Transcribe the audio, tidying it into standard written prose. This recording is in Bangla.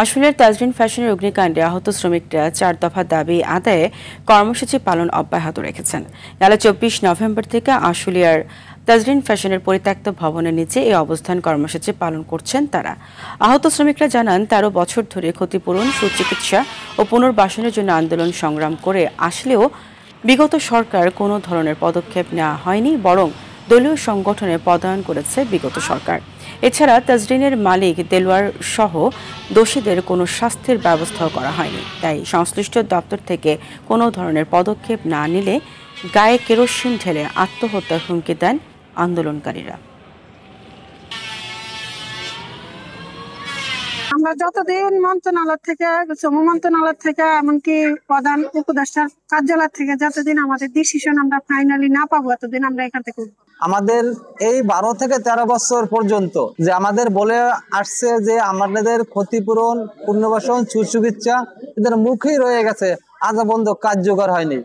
আশুলিয়ার তাজরিন ফ্যাশনের অগ্নিকাণ্ডে আহত শ্রমিকরা 4 দফা দাবি আদায়ে কর্মসূচি পালন অব্যাহত রেখেছেন। গেল 24 নভেম্বর থেকে আশুলিয়ার তাজরিন ফ্যাশনের পরিত্যক্ত ভবনের নিচে এই অবস্থান কর্মসূচি পালন করছেন তারা। আহত শ্রমিকরা জানান 13 বছর ধরে ক্ষতিপূরণ, সুচিকিৎসা ও পুনর্বাসনের জন্য আন্দোলন সংগ্রাম করে আসলেও বিগত সরকার কোনো ধরনের পদক্ষেপ নেওয়া হয়নি, বরং দলীয় সংগঠনে পদায়ন করেছে বিগত সরকার। এছাড়া তাজরিনের মালিক দেলোয়ার সহ দোষীদের কোনো শাস্তির ব্যবস্থাও করা হয়নি। তাই সংশ্লিষ্ট দপ্তর থেকে কোনো ধরনের পদক্ষেপ না নিলে গায়ে কেরোসিন ঢেলে আত্মহত্যার হুমকি দেন আন্দোলনকারীরা। আমরা যতদিন মন্ত্রণালয় থেকে, শ্রম মন্ত্রণালয় থেকে, এমনকি প্রধান উপদেষ্টার কার্যালয় থেকে যতদিন আমাদের ডিসিশন আমরা ফাইনালি না পাবো, ততদিন আমরা এখান থেকে আমাদের এই 12 থেকে 13 বছর পর্যন্ত যে আমাদের বলে আসছে যে আমাদের ক্ষতিপূরণ, পুনর্বাসন, সুচিকিৎসা এদের মুখেই রয়ে গেছে, আজ পর্যন্ত কার্যকর হয়নি।